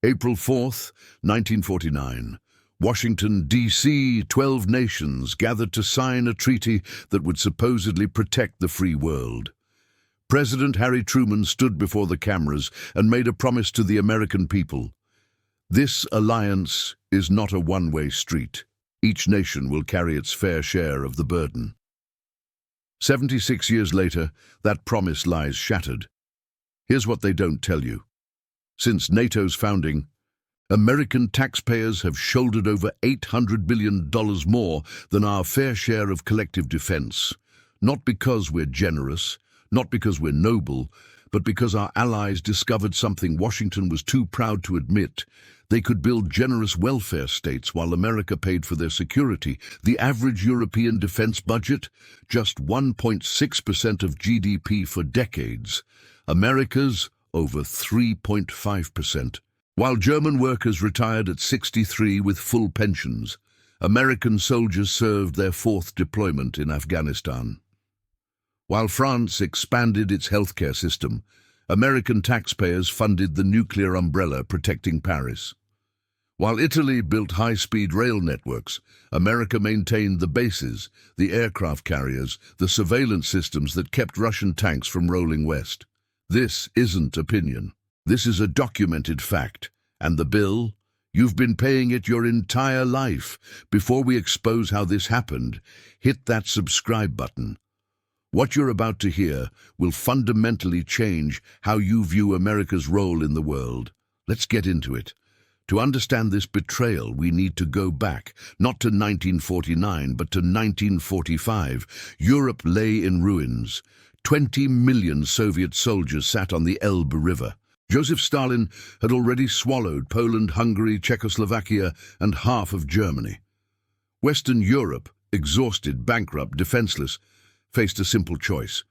April 4th, 1949. Washington, D.C., 12 nations gathered to sign a treaty that would supposedly protect the free world. President Harry Truman stood before the cameras and made a promise to the American people. This alliance is not a one-way street. Each nation will carry its fair share of the burden. 76 years later, that promise lies shattered. Here's what they don't tell you. Since NATO's founding, American taxpayers have shouldered over $800 billion more than our fair share of collective defense, not because we're generous, not because we're noble, but because our allies discovered something Washington was too proud to admit. They could build generous welfare states while America paid for their security. The average European defense budget, just 1.6% of GDP for decades. America's over 3.5%. While German workers retired at 63 with full pensions, American soldiers served their fourth deployment in Afghanistan. While France expanded its healthcare system, American taxpayers funded the nuclear umbrella protecting Paris. While Italy built high-speed rail networks, America maintained the bases, the aircraft carriers, the surveillance systems that kept Russian tanks from rolling west. This isn't opinion. This is a documented fact, and the bill, you've been paying it your entire life. Before we expose how this happened, hit that subscribe button. What you're about to hear will fundamentally change how you view America's role in the world. Let's get into it. To understand this betrayal, we need to go back, not to 1949, but to 1945. Europe lay in ruins. 20 million Soviet soldiers sat on the Elbe River. Joseph Stalin had already swallowed Poland, Hungary, Czechoslovakia, and half of Germany. Western Europe, exhausted, bankrupt, defenseless, faced a simple choice: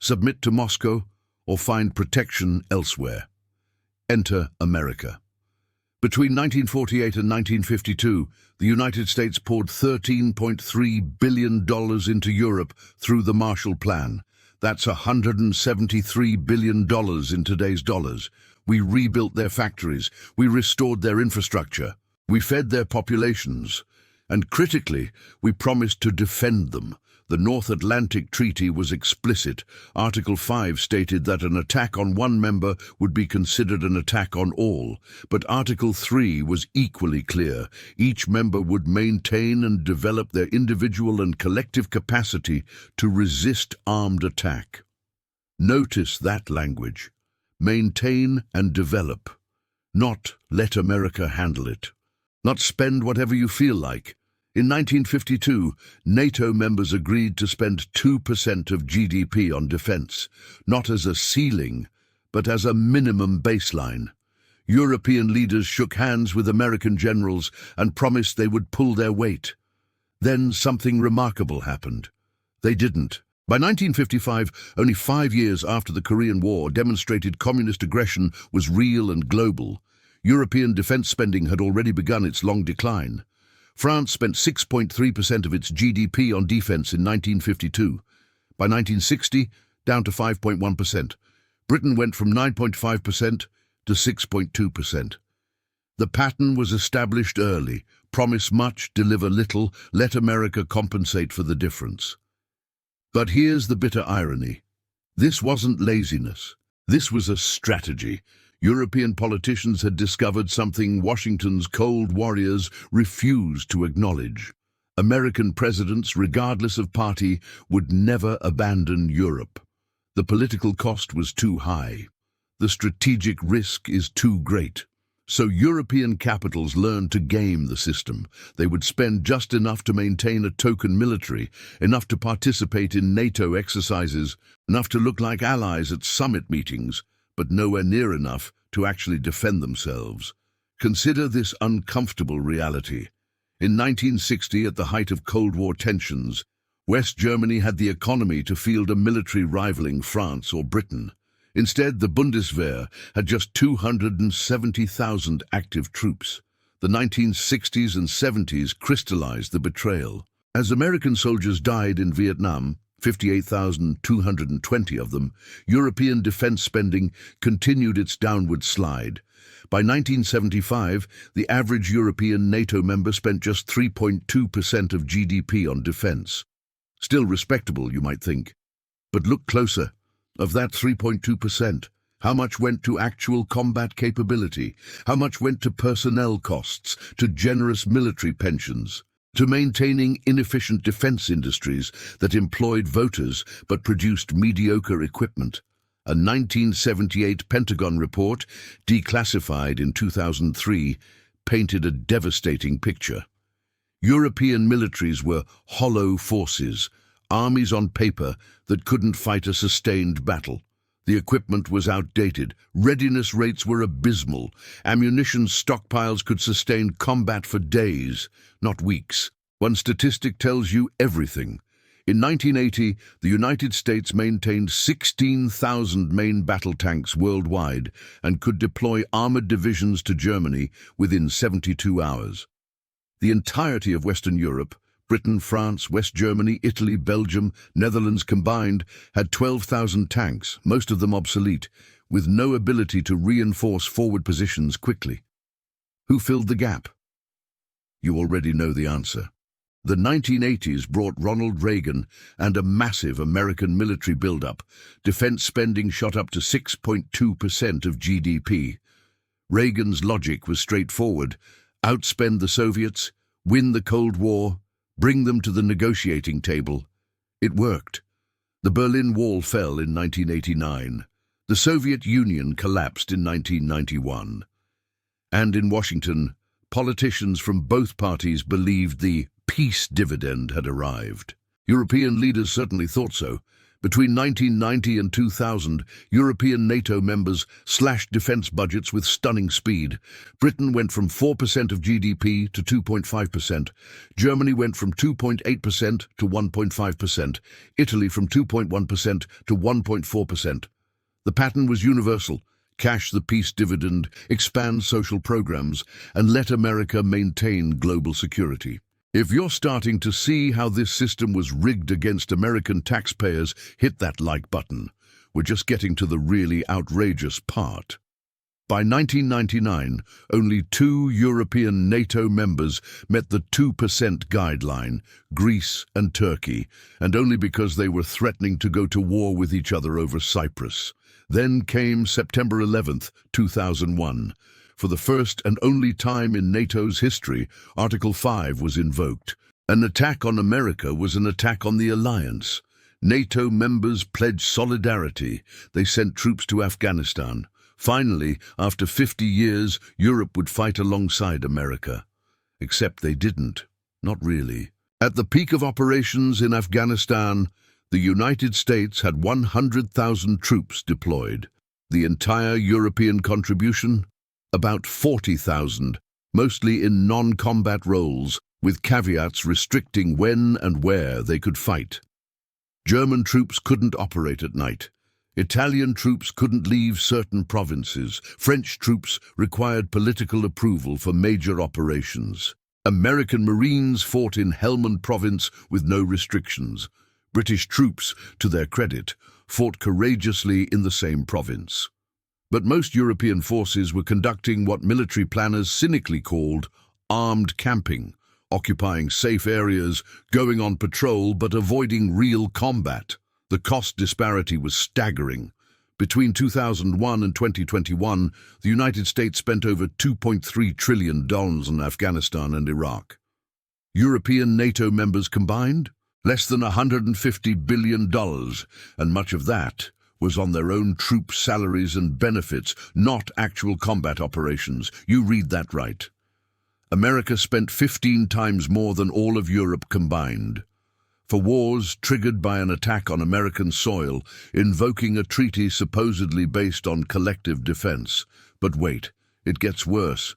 submit to Moscow or find protection elsewhere. Enter America. Between 1948 and 1952, the United States poured $13.3 billion into Europe through the Marshall Plan. That's $173 billion in today's dollars. We rebuilt their factories, we restored their infrastructure, we fed their populations, and critically, we promised to defend them. The North Atlantic Treaty was explicit. Article 5 stated that an attack on one member would be considered an attack on all, but Article 3 was equally clear. Each member would maintain and develop their individual and collective capacity to resist armed attack. Notice that language. Maintain and develop. Not let America handle it. Not spend whatever you feel like. In 1952, NATO members agreed to spend 2% of GDP on defense, not as a ceiling, but as a minimum baseline. European leaders shook hands with American generals and promised they would pull their weight. Then something remarkable happened. They didn't. By 1955, only 5 years after the Korean War demonstrated communist aggression was real and global, European defense spending had already begun its long decline. France spent 6.3% of its GDP on defense in 1952. By 1960, down to 5.1%. Britain went from 9.5% to 6.2%. The pattern was established early: promise much, deliver little, let America compensate for the difference. But here's the bitter irony. This wasn't laziness. This was a strategy. European politicians had discovered something Washington's cold warriors refused to acknowledge. American presidents, regardless of party, would never abandon Europe. The political cost was too high. The strategic risk is too great. So European capitals learned to game the system. They would spend just enough to maintain a token military, enough to participate in NATO exercises, enough to look like allies at summit meetings, but nowhere near enough to actually defend themselves. Consider this uncomfortable reality. In 1960, at the height of Cold War tensions, West Germany had the economy to field a military rivaling France or Britain. Instead, the Bundeswehr had just 270,000 active troops. The 1960s and 70s crystallized the betrayal. As American soldiers died in Vietnam, 58,220 of them, European defense spending continued its downward slide. By 1975, the average European NATO member spent just 3.2% of GDP on defense. Still respectable, you might think. But look closer. Of that 3.2%, how much went to actual combat capability? How much went to personnel costs, to generous military pensions, to maintaining inefficient defense industries that employed voters but produced mediocre equipment? A 1978 Pentagon report, declassified in 2003, painted a devastating picture. European militaries were hollow forces, armies on paper that couldn't fight a sustained battle. The equipment was outdated, readiness rates were abysmal, ammunition stockpiles could sustain combat for days, not weeks. One statistic tells you everything. In 1980, the United States maintained 16,000 main battle tanks worldwide and could deploy armored divisions to Germany within 72 hours. The entirety of Western Europe, Britain, France, West Germany, Italy, Belgium, Netherlands combined, had 12,000 tanks, most of them obsolete, with no ability to reinforce forward positions quickly. Who filled the gap? You already know the answer. The 1980s brought Ronald Reagan and a massive American military buildup. Defense spending shot up to 6.2% of GDP. Reagan's logic was straightforward: outspend the Soviets, win the Cold War, bring them to the negotiating table. It worked. The Berlin Wall fell in 1989. The Soviet Union collapsed in 1991. And in Washington, politicians from both parties believed the peace dividend had arrived. European leaders certainly thought so. Between 1990 and 2000, European NATO members slashed defense budgets with stunning speed. Britain went from 4% of GDP to 2.5%. Germany went from 2.8% to 1.5%. Italy from 2.1% to 1.4%. The pattern was universal: cash the peace dividend, expand social programs, and let America maintain global security. If you're starting to see how this system was rigged against American taxpayers, hit that like button. We're just getting to the really outrageous part. By 1999, only 2 European NATO members met the 2% guideline, Greece and Turkey, and only because they were threatening to go to war with each other over Cyprus. Then came September 11th, 2001. For the first and only time in NATO's history, Article 5 was invoked. An attack on America was an attack on the alliance. NATO members pledged solidarity. They sent troops to Afghanistan. Finally, after 50 years, Europe would fight alongside America. Except they didn't. Not really. At the peak of operations in Afghanistan, the United States had 100,000 troops deployed. The entire European contribution? About 40,000, mostly in non-combat roles, with caveats restricting when and where they could fight. German troops couldn't operate at night. Italian troops couldn't leave certain provinces. French troops required political approval for major operations. American Marines fought in Helmand Province with no restrictions. British troops, to their credit, fought courageously in the same province. But most European forces were conducting what military planners cynically called armed camping, occupying safe areas, going on patrol but avoiding real combat. The cost disparity was staggering. Between 2001 and 2021, the United States spent over $2.3 trillion on Afghanistan and Iraq. European NATO members combined? Less than $150 billion, and much of that was on their own troops' salaries and benefits, not actual combat operations. You read that right. America spent 15 times more than all of Europe combined. For wars triggered by an attack on American soil, invoking a treaty supposedly based on collective defense. But wait, it gets worse.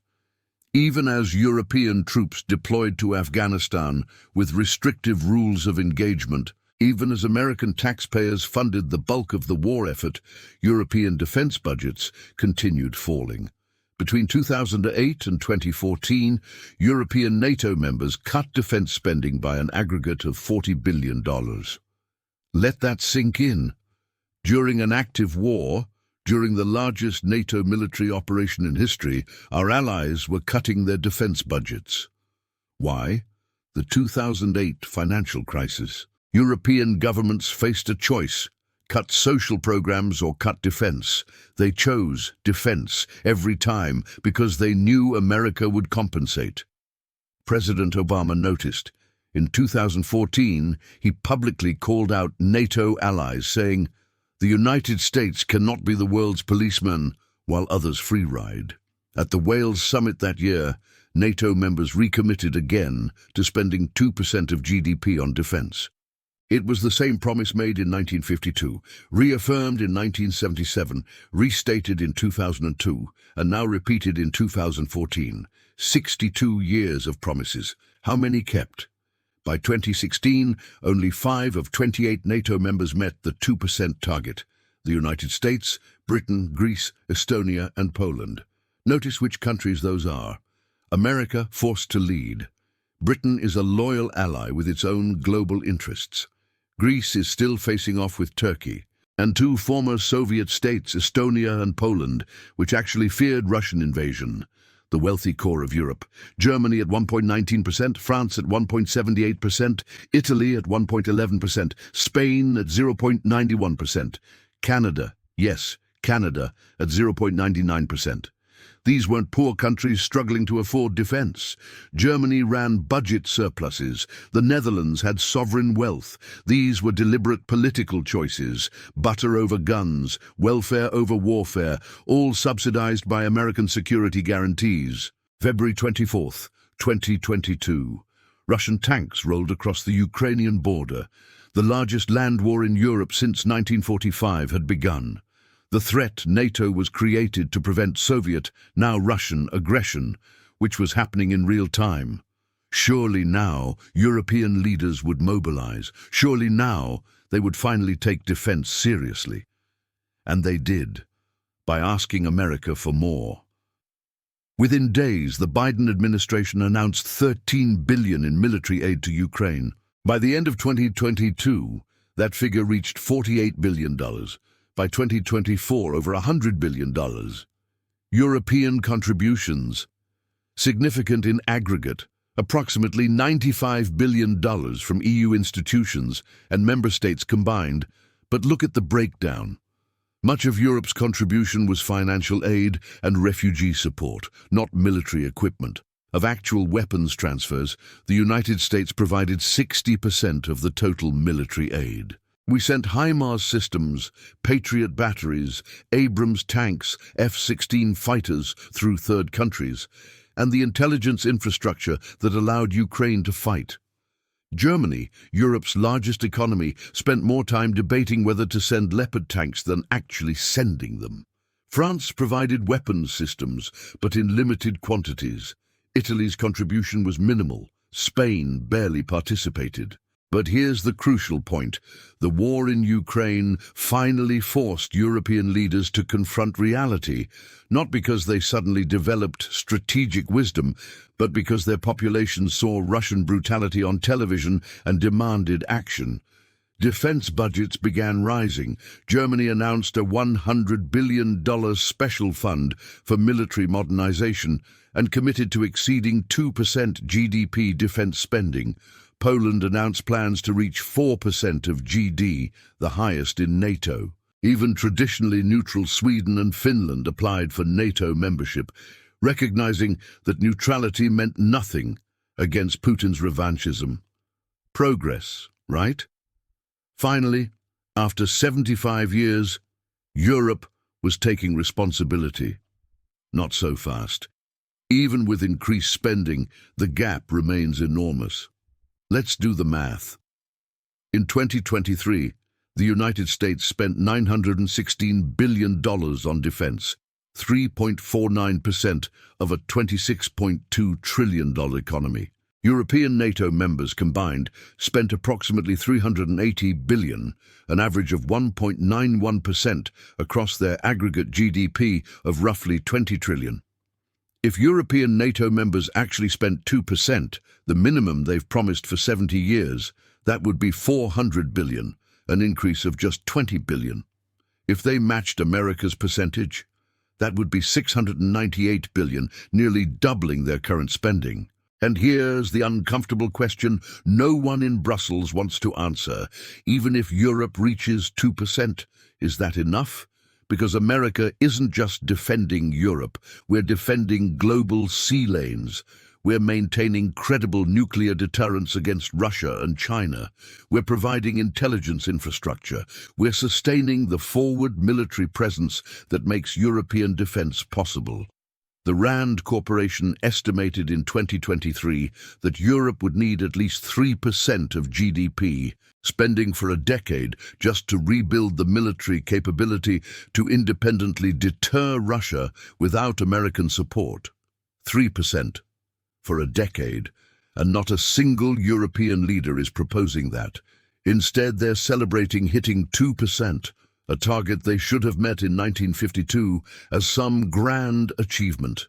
Even as European troops deployed to Afghanistan with restrictive rules of engagement, even as American taxpayers funded the bulk of the war effort, European defense budgets continued falling. Between 2008 and 2014, European NATO members cut defense spending by an aggregate of $40 billion. Let that sink in. During an active war, During the largest NATO military operation in history, our allies were cutting their defense budgets. Why? The 2008 financial crisis. European governments faced a choice: cut social programs or cut defense. They chose defense every time because they knew America would compensate. President Obama noticed. In 2014, he publicly called out NATO allies, saying, "The United States cannot be the world's policeman while others free ride." At the Wales summit that year, NATO members recommitted again to spending 2% of GDP on defense. It was the same promise made in 1952, reaffirmed in 1977, restated in 2002, and now repeated in 2014. 62 years of promises. How many kept? By 2016, only 5 of 28 NATO members met the 2% target: the United States, Britain, Greece, Estonia, and Poland. Notice which countries those are. America forced to lead. Britain is a loyal ally with its own global interests. Greece is still facing off with Turkey. And 2 former Soviet states, Estonia and Poland, which actually feared Russian invasion. The wealthy core of Europe. Germany at 1.19%, France at 1.78%, Italy at 1.11%, Spain at 0.91%, Canada, yes, Canada, at 0.99%. These weren't poor countries struggling to afford defense. Germany ran budget surpluses. The Netherlands had sovereign wealth. These were deliberate political choices: butter over guns, welfare over warfare, all subsidized by American security guarantees. February 24th, 2022. Russian tanks rolled across the Ukrainian border. The largest land war in Europe since 1945 had begun. The threat NATO was created to prevent Soviet, now Russian, aggression, which was happening in real time. Surely now European leaders would mobilize. Surely now they would finally take defense seriously. And they did, by asking America for more. Within days, the Biden administration announced $13 billion in military aid to Ukraine. By the end of 2022, that figure reached $48 billion. By 2024, over $100 billion. European contributions, significant in aggregate, approximately $95 billion from EU institutions and member states combined. But look at the breakdown. Much of Europe's contribution was financial aid and refugee support, not military equipment. Of actual weapons transfers, the United States provided 60% of the total military aid. We sent HIMARS systems, Patriot batteries, Abrams tanks, F-16 fighters through third countries, and the intelligence infrastructure that allowed Ukraine to fight. Germany, Europe's largest economy, spent more time debating whether to send Leopard tanks than actually sending them. France provided weapons systems, but in limited quantities. Italy's contribution was minimal. Spain barely participated. But here's the crucial point. The war in Ukraine finally forced European leaders to confront reality, not because they suddenly developed strategic wisdom, but because their populations saw Russian brutality on television and demanded action. Defense budgets began rising. Germany announced a $100 billion special fund for military modernization and committed to exceeding 2% GDP defense spending. Poland announced plans to reach 4% of GDP, the highest in NATO. Even traditionally neutral Sweden and Finland applied for NATO membership, recognizing that neutrality meant nothing against Putin's revanchism. Progress, right? Finally, after 75 years, Europe was taking responsibility. Not so fast. Even with increased spending, the gap remains enormous. Let's do the math. In 2023, the United States spent $916 billion on defense, 3.49% of a $26.2 trillion economy. European NATO members combined spent approximately $380 billion, an average of 1.91% across their aggregate GDP of roughly $20 trillion. If European NATO members actually spent 2%, the minimum they've promised for 70 years, that would be $400 billion, an increase of just $20 billion. If they matched America's percentage, that would be $698 billion, nearly doubling their current spending. And here's the uncomfortable question no one in Brussels wants to answer. Even if Europe reaches 2%, is that enough? Because America isn't just defending Europe, we're defending global sea lanes. We're maintaining credible nuclear deterrence against Russia and China. We're providing intelligence infrastructure. We're sustaining the forward military presence that makes European defense possible. The Rand Corporation estimated in 2023 that Europe would need at least 3% of GDP, spending for a decade just to rebuild the military capability to independently deter Russia without American support. 3%. For a decade, and not a single European leader is proposing that. Instead, they're celebrating hitting 2%, a target they should have met in 1952 as some grand achievement.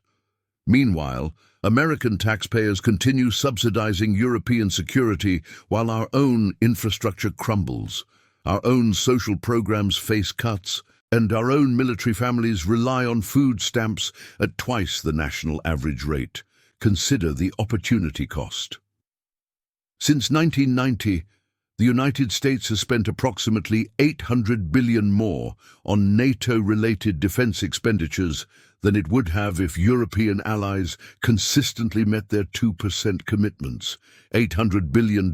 Meanwhile, American taxpayers continue subsidizing European security while our own infrastructure crumbles, our own social programs face cuts, and our own military families rely on food stamps at twice the national average rate. Consider the opportunity cost. Since 1990, the United States has spent approximately $800 billion more on NATO-related defense expenditures than it would have if European allies consistently met their 2% commitments. $800 billion.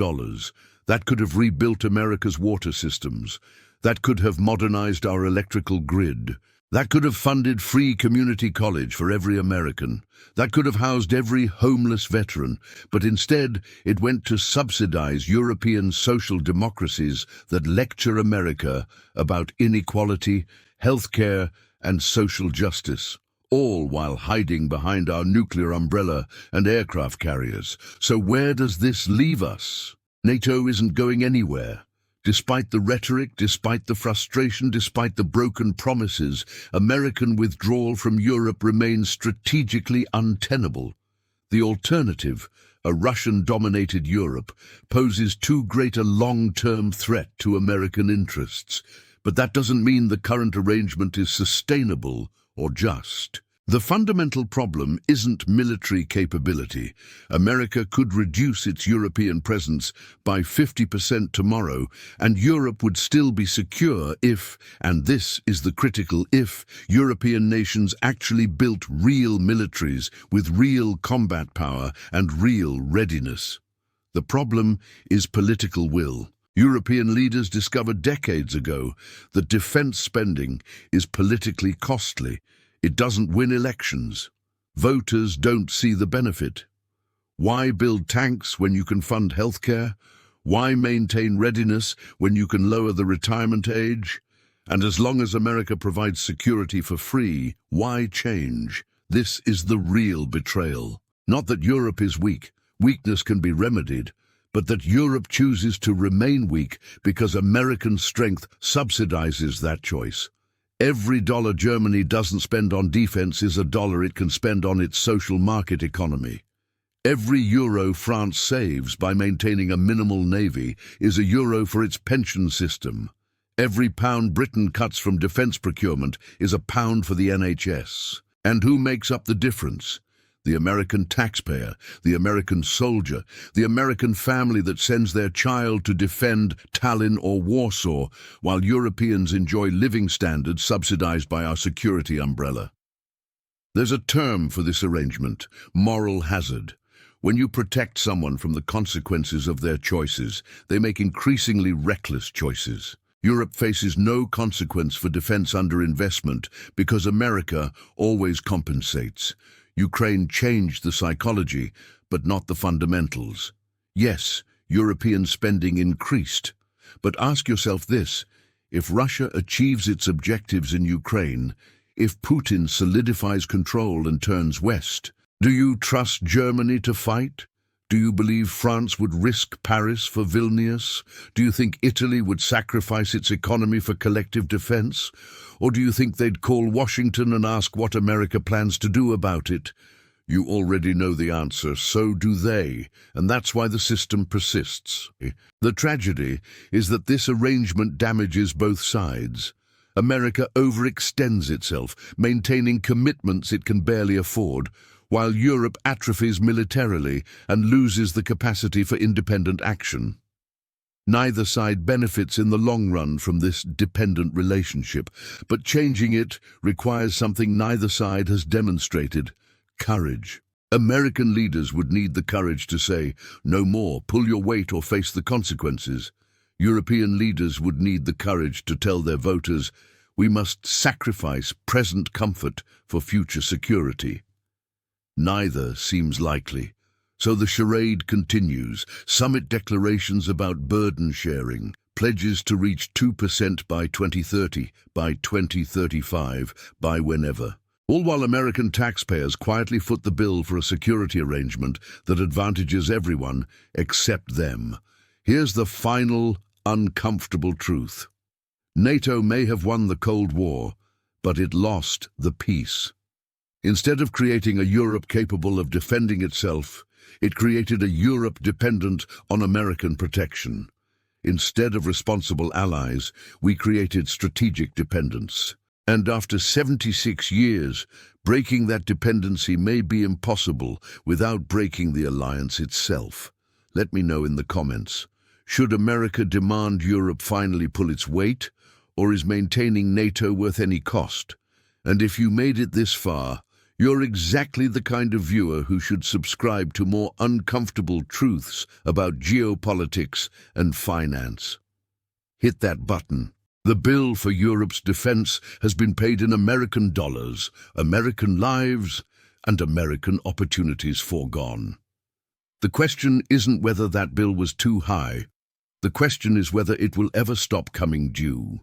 That could have rebuilt America's water systems. That could have modernized our electrical grid. That could have funded free community college for every American. That could have housed every homeless veteran. But instead, it went to subsidize European social democracies that lecture America about inequality, healthcare, and social justice, all while hiding behind our nuclear umbrella and aircraft carriers. So where does this leave us? NATO isn't going anywhere. Despite the rhetoric, despite the frustration, despite the broken promises, American withdrawal from Europe remains strategically untenable. The alternative, a Russian-dominated Europe, poses too great a long-term threat to American interests. But that doesn't mean the current arrangement is sustainable or just. The fundamental problem isn't military capability. America could reduce its European presence by 50% tomorrow, and Europe would still be secure if, and this is the critical if, European nations actually built real militaries with real combat power and real readiness. The problem is political will. European leaders discovered decades ago that defense spending is politically costly. It doesn't win elections. Voters don't see the benefit. Why build tanks when you can fund healthcare? Why maintain readiness when you can lower the retirement age? And as long as America provides security for free, why change? This is the real betrayal. Not that Europe is weak. Weakness can be remedied. But that Europe chooses to remain weak because American strength subsidizes that choice. Every dollar Germany doesn't spend on defense is a dollar it can spend on its social market economy. Every euro France saves by maintaining a minimal navy is a euro for its pension system. Every pound Britain cuts from defense procurement is a pound for the NHS. And who makes up the difference? The American taxpayer, the American soldier, the American family that sends their child to defend Tallinn or Warsaw, while Europeans enjoy living standards subsidized by our security umbrella. There's a term for this arrangement: moral hazard. When you protect someone from the consequences of their choices, they make increasingly reckless choices. Europe faces no consequence for defense underinvestment because America always compensates. Ukraine changed the psychology, but not the fundamentals. Yes, European spending increased. But ask yourself this: if Russia achieves its objectives in Ukraine, if Putin solidifies control and turns west, do you trust Germany to fight? Do you believe France would risk Paris for Vilnius? Do you think Italy would sacrifice its economy for collective defense? Or do you think they'd call Washington and ask what America plans to do about it? You already know the answer, so do they, and that's why the system persists. The tragedy is that this arrangement damages both sides. America overextends itself, maintaining commitments it can barely afford, while Europe atrophies militarily and loses the capacity for independent action. Neither side benefits in the long run from this dependent relationship, but changing it requires something neither side has demonstrated: courage. American leaders would need the courage to say, "No more, pull your weight or face the consequences." European leaders would need the courage to tell their voters, "We must sacrifice present comfort for future security." Neither seems likely. So the charade continues: summit declarations about burden sharing, pledges to reach 2% by 2030, by 2035, by whenever. All while American taxpayers quietly foot the bill for a security arrangement that advantages everyone except them. Here's the final, uncomfortable truth. NATO may have won the Cold War, but it lost the peace. Instead of creating a Europe capable of defending itself, it created a Europe dependent on American protection. Instead of responsible allies, we created strategic dependence. And after 76 years, breaking that dependency may be impossible without breaking the alliance itself. Let me know in the comments. Should America demand Europe finally pull its weight, or is maintaining NATO worth any cost? And if you made it this far, you're exactly the kind of viewer who should subscribe to more uncomfortable truths about geopolitics and finance. Hit that button. The bill for Europe's defense has been paid in American dollars, American lives, and American opportunities foregone. The question isn't whether that bill was too high. The question is whether it will ever stop coming due.